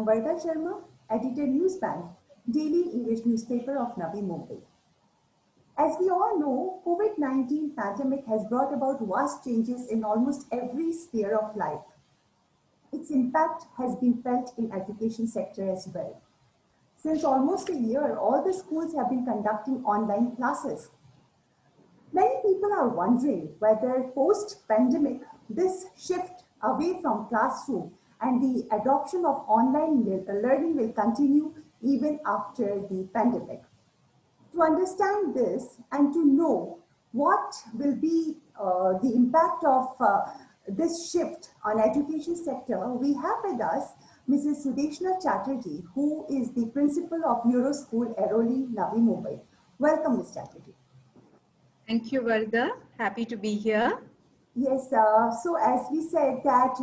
am Varda Sharma, editor Newsband, daily English newspaper of Navi Mumbai. As we all know, COVID-19 pandemic has brought about vast changes in almost every sphere of life. Its impact has been felt in education sector as well. Since almost a year, all the schools have been conducting online classes. Many people are wondering whether post-pandemic, this shift away from classroom and the adoption of online learning will continue even after the pandemic. To understand this and to know what will be the impact of this shift on education sector, we have with us Mrs. Sudeshna Chatterjee, who is the principal of Euroschool Airoli, Navi Mumbai. Welcome, Ms. Chatterjee. Thank you, Varda. Happy to be here. Yes, so as we said that,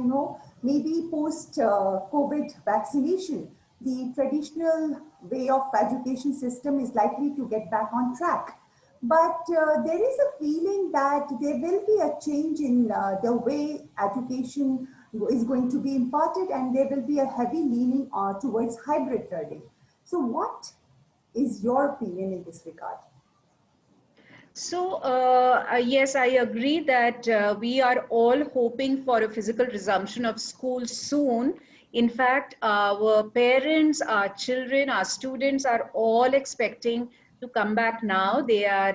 maybe post COVID vaccination, the traditional way of education system is likely to get back on track. But there is a feeling that there will be a change in the way education is going to be imparted, and there will be a heavy leaning towards hybrid learning. So what is your opinion in this regard? So, yes, I agree that we are all hoping for a physical resumption of school soon. In fact, our parents, our children, our students are all expecting to come back now. They are,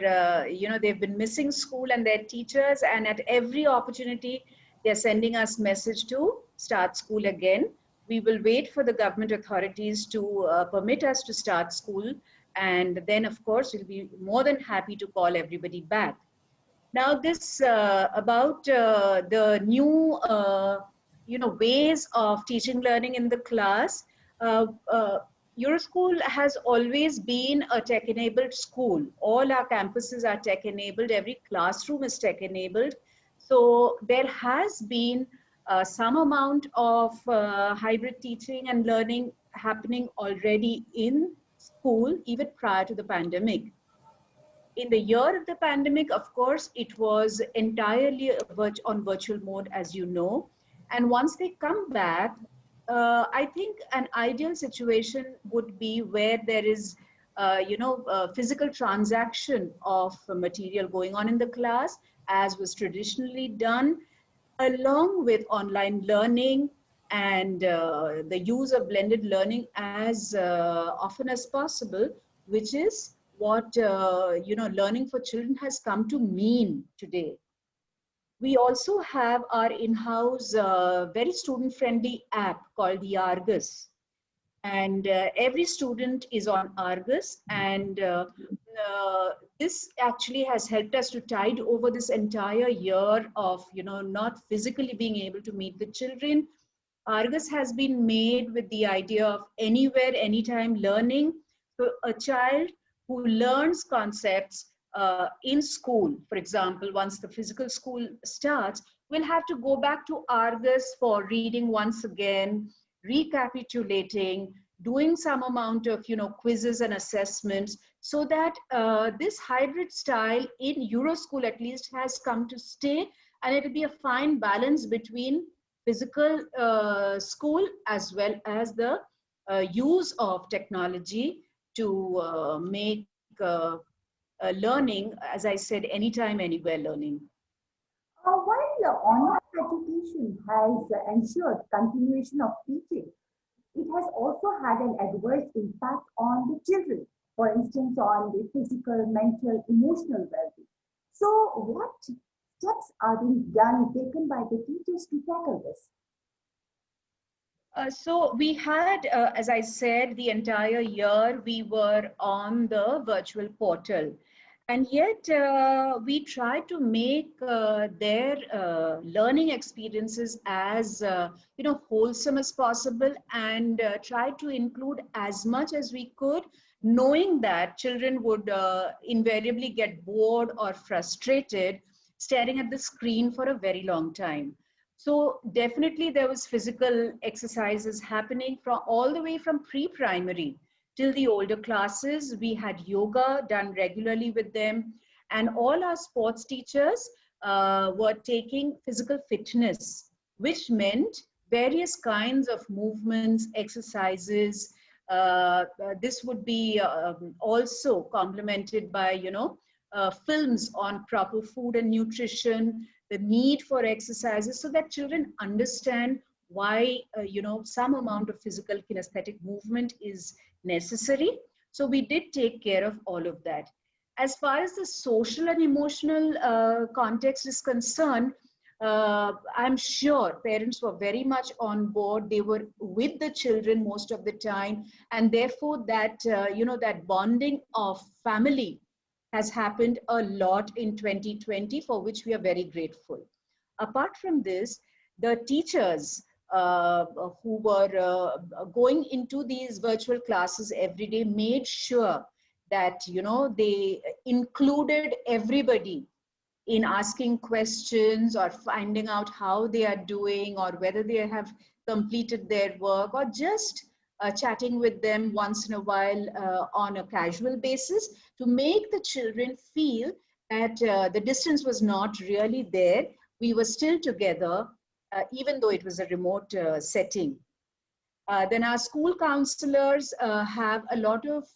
they've been missing school and their teachers, and at every opportunity, they're sending us message to start school again. We will wait for the government authorities to permit us to start school. And then, of course, we'll be more than happy to call everybody back. Now, this about the new, ways of teaching learning in the class. Euroschool has always been a tech-enabled school. All our campuses are tech-enabled. Every classroom is tech-enabled. So there has been some amount of hybrid teaching and learning happening already in school even prior to the pandemic. In the year of the pandemic, of course, it was entirely on virtual mode, as you know. And once they come back, I think an ideal situation would be where there is, physical transaction of material going on in the class, as was traditionally done, along with online learning and the use of blended learning as often as possible, which is what learning for children has come to mean today. We also have our in-house very student-friendly app called the Argus, and every student is on Argus, and this actually has helped us to tide over this entire year of not physically being able to meet the children. Argus has been made with the idea of anywhere, anytime learning. So a child who learns concepts in school, for example, once the physical school starts, will have to go back to Argus for reading once again, recapitulating, doing some amount of quizzes and assessments, so that this hybrid style in Euroschool at least has come to stay, and it will be a fine balance between physical school as well as the use of technology to make learning, as I said, anytime, anywhere learning. While online education has ensured continuation of teaching, it has also had an adverse impact on the children, for instance, on the physical, mental, emotional well-being. So what steps are being taken by the teachers to tackle this? So we had, as I said, the entire year we were on the virtual portal. And yet we try to make their learning experiences as wholesome as possible, and try to include as much as we could, knowing that children would invariably get bored or frustrated staring at the screen for a very long time. So definitely there was physical exercises happening from all the way from pre-primary till the older classes. We had yoga done regularly with them, and all our sports teachers were taking physical fitness, which meant various kinds of movements, exercises. This would be also complemented by, films on proper food and nutrition, the need for exercises, so that children understand why, some amount of physical kinesthetic movement is necessary. So we did take care of all of that. As far as the social and emotional context is concerned, I'm sure parents were very much on board. They were with the children most of the time, and therefore that that bonding of family has happened a lot in 2020, for which we are very grateful. Apart from this, the teachers who were going into these virtual classes every day made sure that they included everybody in asking questions or finding out how they are doing, or whether they have completed their work, or just chatting with them once in a while on a casual basis, to make the children feel that the distance was not really there. We were still together, even though it was a remote setting. Then our school counselors have a lot of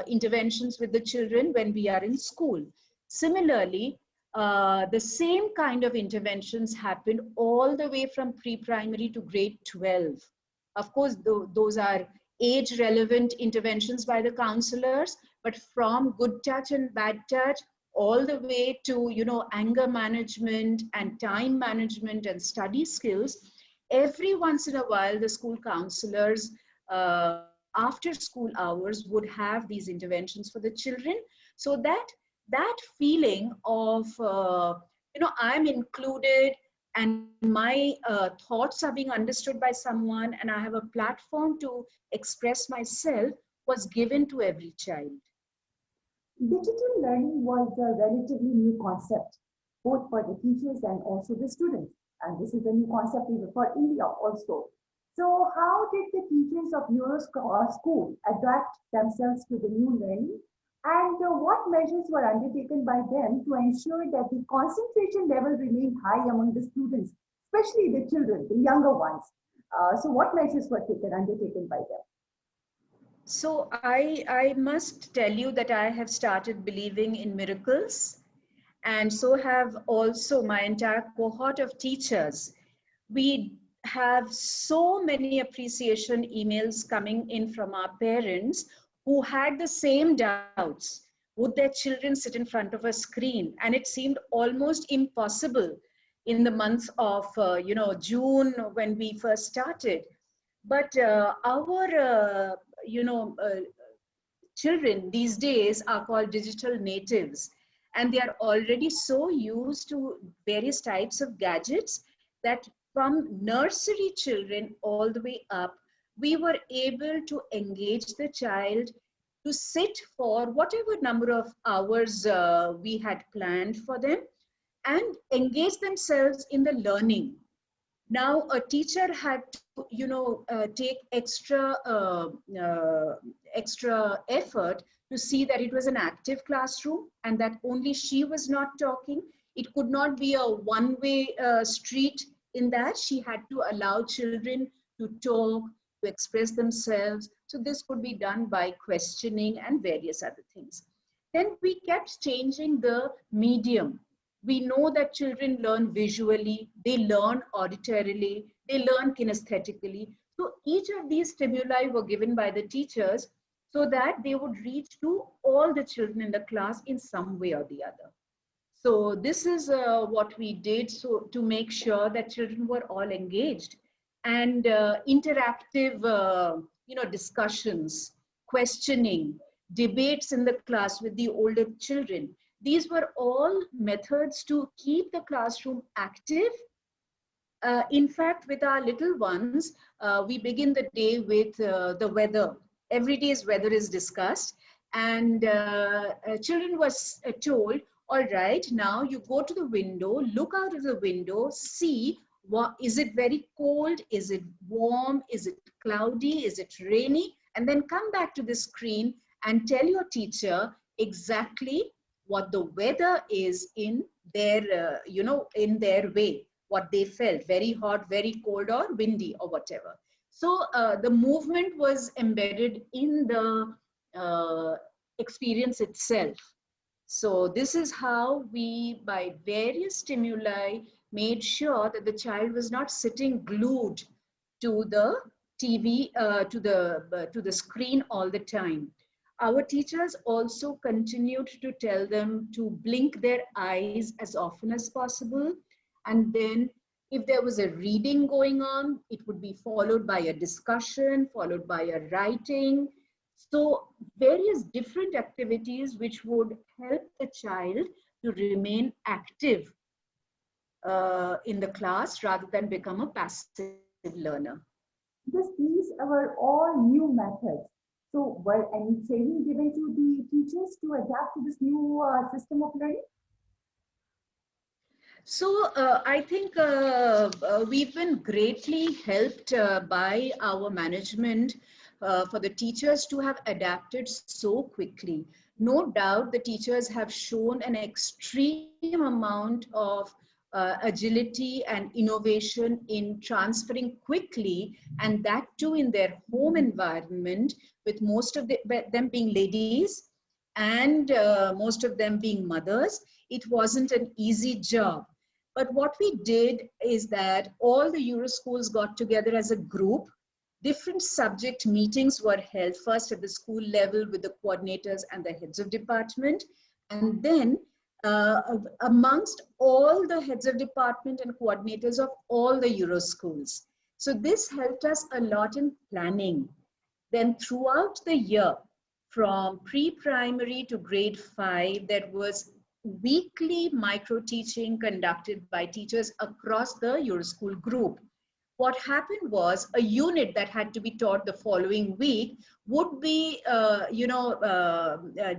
interventions with the children when we are in school. Similarly, the same kind of interventions happen all the way from pre-primary to grade 12. Of course, those are age-relevant interventions by the counselors, but from good touch and bad touch, all the way to anger management and time management and study skills. Every once in a while, the school counselors, after school hours, would have these interventions for the children, so that that feeling of I'm included, and my thoughts are being understood by someone, and I have a platform to express myself, was given to every child. Digital learning was a relatively new concept, both for the teachers and also the students. And this is a new concept even for India also. So how did the teachers of your school adapt themselves to the new learning? And what measures were undertaken by them to ensure that the concentration level remained high among the students, especially the children, the younger ones? So what measures were undertaken by them? So I must tell you that I have started believing in miracles, and so have also my entire cohort of teachers. We have so many appreciation emails coming in from our parents who had the same doubts. Would their children sit in front of a screen? And it seemed almost impossible in the month of June, when we first started. But our children these days are called digital natives, and they are already so used to various types of gadgets that from nursery children all the way up, we were able to engage the child to sit for whatever number of hours we had planned for them, and engage themselves in the learning. Now a teacher had to take extra effort to see that it was an active classroom, and that only she was not talking. It could not be a one-way street. In that, she had to allow children to talk, to express themselves. So this could be done by questioning and various other things. Then we kept changing the medium. We know that children learn visually, they learn auditorily, they learn kinesthetically. So each of these stimuli were given by the teachers, so that they would reach to all the children in the class in some way or the other. So this is what we did, so to make sure that children were all engaged, and interactive discussions, questioning, debates in the class with the older children. These were all methods to keep the classroom active. In fact, with our little ones, we begin the day with the weather. Every day's weather is discussed, and children was told, all right, now you go to the window, look out of the window, see, what, is it very cold? Is it warm? Is it cloudy? Is it rainy? And then come back to the screen and tell your teacher exactly what the weather is in their, in their way. what they felt, very hot, very cold, or windy, or whatever. So the movement was embedded in the experience itself. So this is how we, by various stimuli, made sure that the child was not sitting glued to the TV, to the screen all the time. Our teachers also continued to tell them to blink their eyes as often as possible. And then if there was a reading going on, it would be followed by a discussion, followed by a writing. So various different activities which would help the child to remain active in the class rather than become a passive learner. These were all new methods. So were any training given to the teachers to adapt to this new system of learning? So I think we've been greatly helped by our management for the teachers to have adapted so quickly. No doubt the teachers have shown an extreme amount of agility and innovation in transferring quickly, and that too in their home environment, with most of them being ladies and most of them being mothers. It wasn't an easy job. But what we did is that all the Euro schools got together as a group. Different subject meetings were held, first at the school level with the coordinators and the heads of department, and then amongst all the heads of department and coordinators of all the Euro schools. So this helped us a lot in planning. Then throughout the year, from pre-primary to grade 5, there was weekly micro teaching conducted by teachers across the Euroschool group. What happened was a unit that had to be taught the following week would be,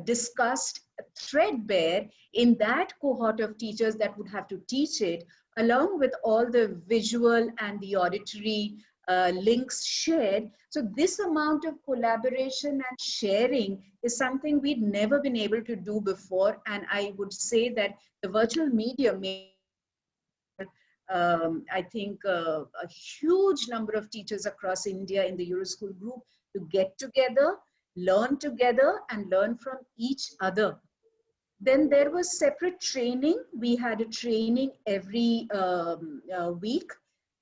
discussed threadbare in that cohort of teachers that would have to teach it, along with all the visual and the auditory links shared. So this amount of collaboration and sharing is something we'd never been able to do before. And I would say that the virtual media made, I think, a huge number of teachers across India in the Euroschool group to get together, and learn from each other. Then there was separate training. We had a training every week.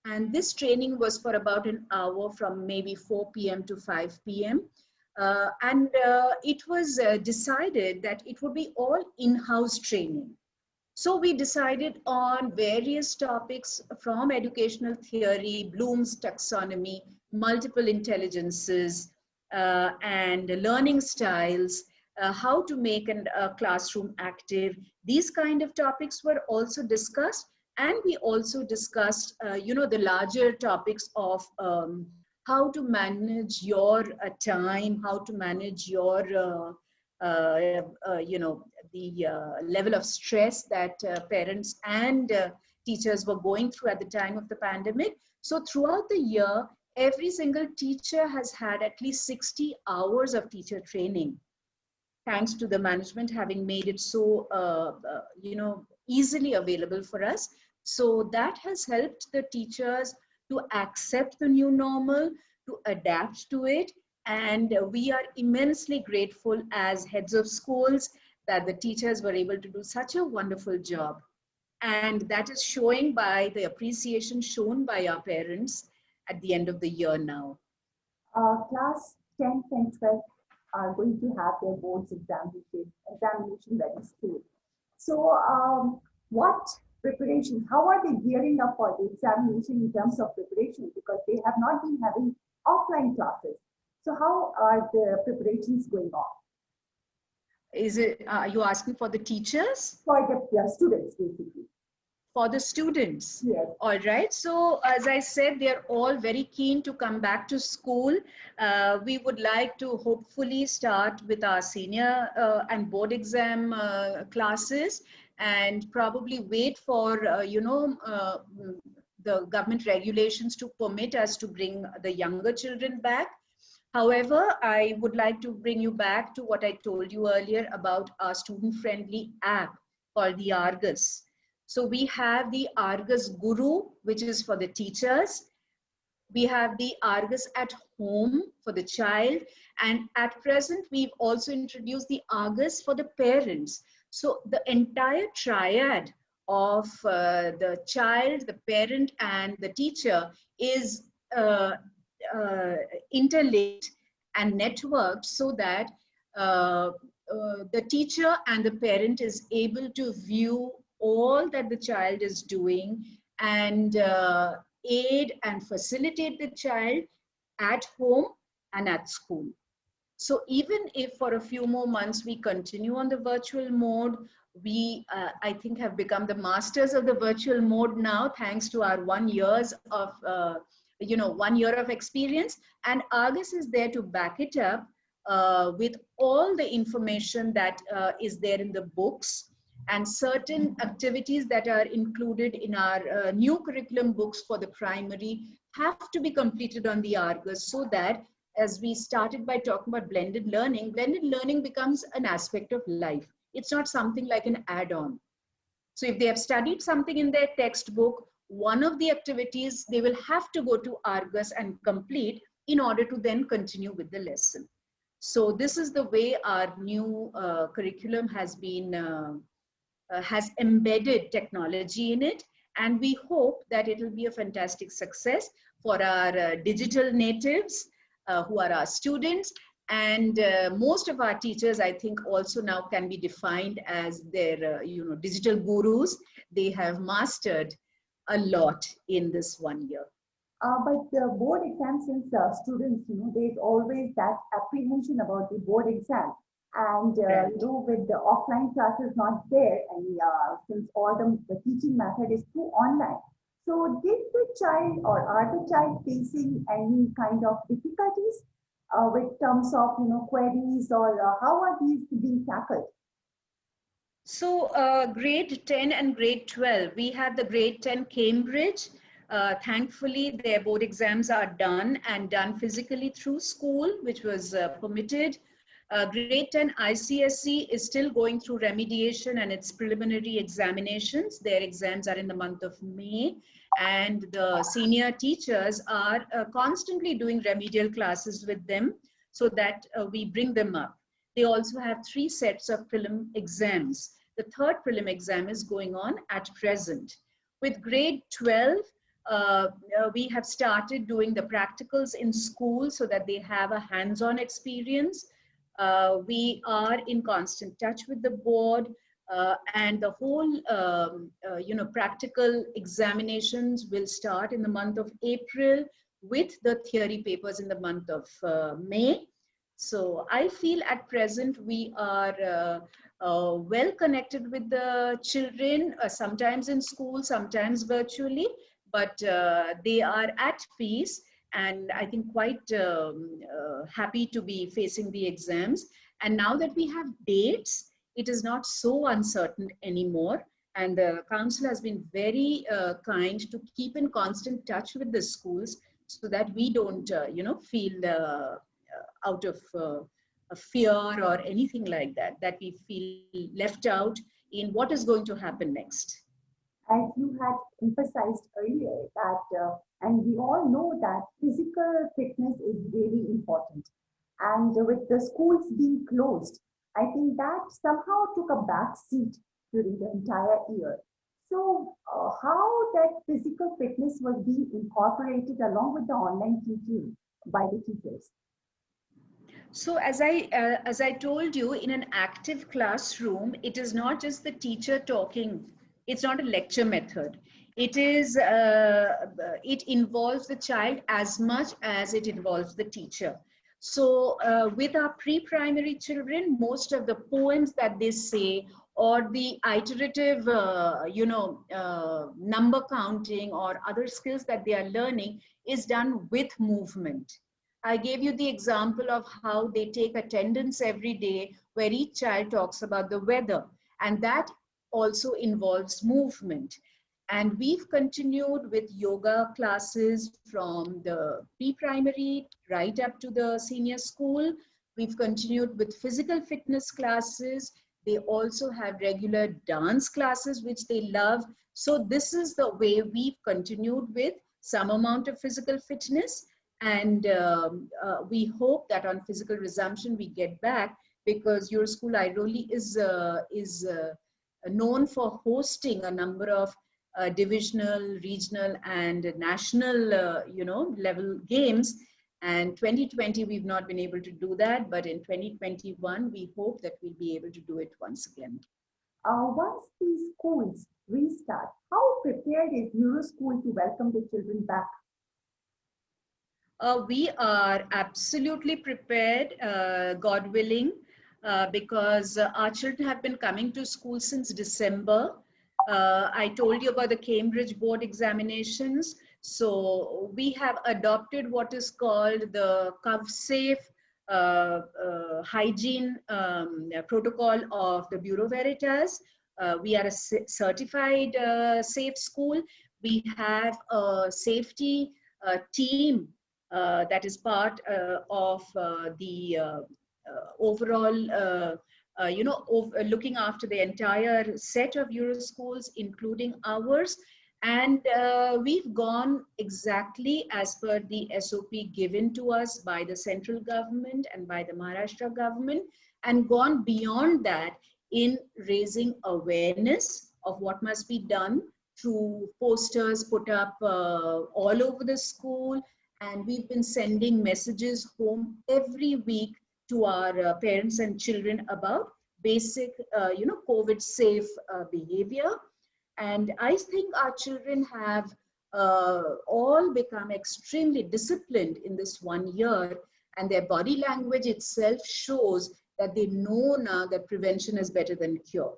And this training was for about an hour from maybe 4 p.m. to 5 p.m. It was decided that it would be all in-house training. So we decided on various topics from educational theory, Bloom's taxonomy, multiple intelligences, and learning styles, how to make a classroom active. These kind of topics were also discussed. And we also discussed, the larger topics of how to manage your time, how to manage your, the level of stress that parents and teachers were going through at the time of the pandemic. So throughout the year, every single teacher has had at least 60 hours of teacher training, thanks to the management having made it so, easily available for us. So that has helped the teachers to accept the new normal, to adapt to it. And we are immensely grateful as heads of schools that the teachers were able to do such a wonderful job. And that is showing by the appreciation shown by our parents at the end of the year now. Class 10th and 12th are going to have their boards examination very soon. So what preparation, how are they gearing up for the examination in terms of preparation? Because they have not been having offline classes. So how are the preparations going on? Are you asking for the teachers? For the students, basically. For the students? Yes. All right. So as I said, they're all very keen to come back to school. We would like to hopefully start with our senior and board exam classes, and probably wait for, the government regulations to permit us to bring the younger children back. However, I would like to bring you back to what I told you earlier about our student-friendly app called the Argus. So we have the Argus Guru, which is for the teachers. We have the Argus at home for the child. And at present, we've also introduced the Argus for the parents. So the entire triad of the child, the parent, and the teacher is uh, interlinked and networked so that the teacher and the parent is able to view all that the child is doing and aid and facilitate the child at home and at school. So even if for a few more months we continue on the virtual mode, we, I think, have become the masters of the virtual mode now, thanks to our 1 years of, 1 year of experience. And Argus is there to back it up with all the information that is there in the books and certain activities that are included in our new curriculum books for the primary have to be completed on the Argus, so that as we started by talking about blended learning becomes an aspect of life. It's not something like an add-on. So if they have studied something in their textbook, one of the activities they will have to go to Argus and complete in order to then continue with the lesson. So this is the way our new curriculum has been has embedded technology in it, and we hope that it will be a fantastic success for our digital natives who are our students. And most of our teachers, I think, also now can be defined as their digital gurus. They have mastered a lot in this 1 year. But the board exams, since students, there's always that apprehension about the board exam. And, Right. with the offline classes not there, and since all the teaching method is through online. So did the child or are the child facing any kind of difficulties with terms of, queries, or how are these being tackled? So grade 10 and grade 12, we had the grade 10 Cambridge. Thankfully, their board exams are done and done physically through school, which was permitted. Grade 10 ICSE is still going through remediation and its preliminary examinations. Their exams are in the month of May, and the senior teachers are constantly doing remedial classes with them so that we bring them up. They also have 3 sets of prelim exams. The third prelim exam is going on at present. With grade 12, we have started doing the practicals in school so that they have a hands-on experience. We are in constant touch with the board, and the whole practical examinations will start in the month of April, with the theory papers in the month of May. So I feel at present we are well connected with the children, sometimes in school, sometimes virtually, but they are at peace, and I think quite happy to be facing the exams. And now that we have dates, it is not so uncertain anymore. And the council has been very kind to keep in constant touch with the schools so that we don't, feel out of a fear or anything like that, that we feel left out in what is going to happen next. As you had emphasized earlier, that, and we all know that physical fitness is really important. And with the schools being closed, I think that somehow took a back seat during the entire year. So, how that physical fitness was being incorporated along with the online teaching by the teachers? So as I told you, in an active classroom, it is not just the teacher talking. It's not a lecture method. It is it involves the child as much as it involves the teacher. So with our pre-primary children, most of the poems that they say, or the iterative, number counting or other skills that they are learning is done with movement. I gave you the example of how they take attendance every day, where each child talks about the weather, and that also involves movement. And we've continued with yoga classes from the pre-primary right up to the senior school. We've continued with physical fitness classes. They also have regular dance classes, which they love. So this is the way we've continued with some amount of physical fitness. And we hope that on physical resumption, we get back, because your school, Airoli, is known for hosting a number of divisional, regional, and national, level games. And 2020, we've not been able to do that, but in 2021, we hope that we'll be able to do it once again. Once these schools restart, how prepared is Euroschool to welcome the children back? We are absolutely prepared, God willing, because our children have been coming to school since December. I told you about the Cambridge board examinations. So we have adopted what is called the CovSafe hygiene protocol of the Bureau Veritas. We are a certified safe school. We have a safety team that is part of the overall, looking after the entire set of Euro schools, including ours. And we've gone exactly as per the SOP given to us by the central government and by the Maharashtra government, and gone beyond that in raising awareness of what must be done through posters put up all over the school. And we've been sending messages home every week to our parents and children about basic, COVID safe behavior. And I think our children have all become extremely disciplined in this 1 year, and their body language itself shows that they know now that prevention is better than cure.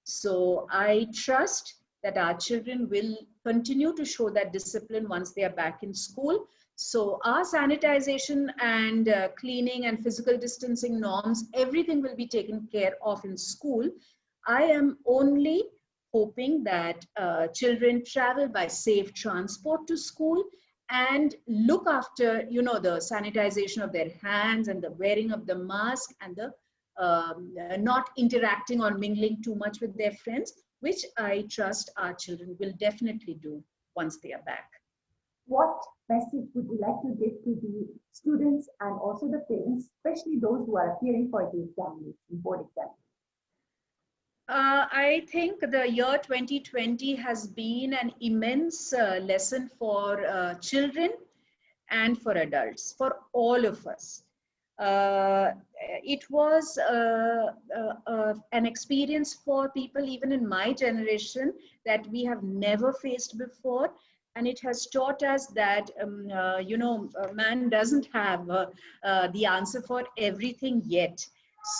So I trust that our children will continue to show that discipline once they are back in school. So our sanitization and cleaning and physical distancing norms, everything will be taken care of in school. I am only hoping that children travel by safe transport to school and look after, the sanitization of their hands and the wearing of the mask and the not interacting or mingling too much with their friends, which I trust our children will definitely do once they are back. What message would you like to give to the students and also the parents, especially those who are appearing for the examination, board exam? I think the year 2020 has been an immense lesson for children and for adults, for all of us. It was an experience for people even in my generation that we have never faced before. And it has taught us that, man doesn't have the answer for everything yet.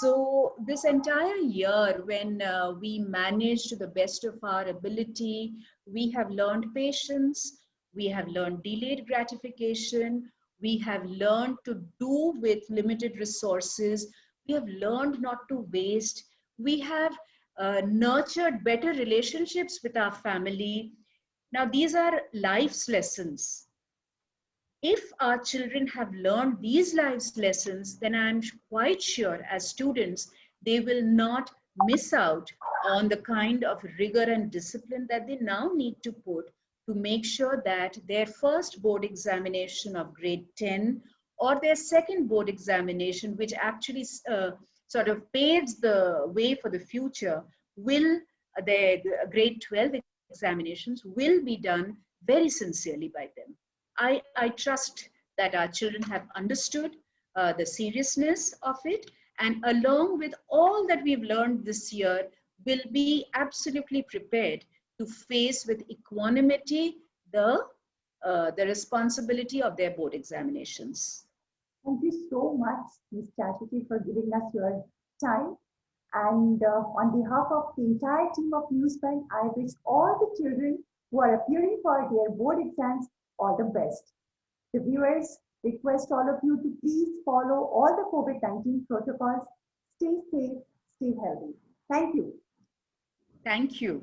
So this entire year, when we managed to the best of our ability, we have learned patience, we have learned delayed gratification, we have learned to do with limited resources, we have learned not to waste, we have nurtured better relationships with our family. Now, these are life's lessons. If our children have learned these life's lessons, then I'm quite sure as students, they will not miss out on the kind of rigor and discipline that they now need to put to make sure that their first board examination of grade 10 or their second board examination, which actually sort of paves the way for the future, will their grade 12 examinations will be done very sincerely by them. I trust that our children have understood the seriousness of it, and along with all that we've learned this year, will be absolutely prepared to face with equanimity the responsibility of their board examinations. Thank you so much, Ms. Chatterjee, for giving us your time. And on behalf of the entire team of Newsbank, I wish all the children who are appearing for their board exams all the best. The viewers request all of you to please follow all the COVID-19 protocols. Stay safe, stay healthy. Thank you. Thank you.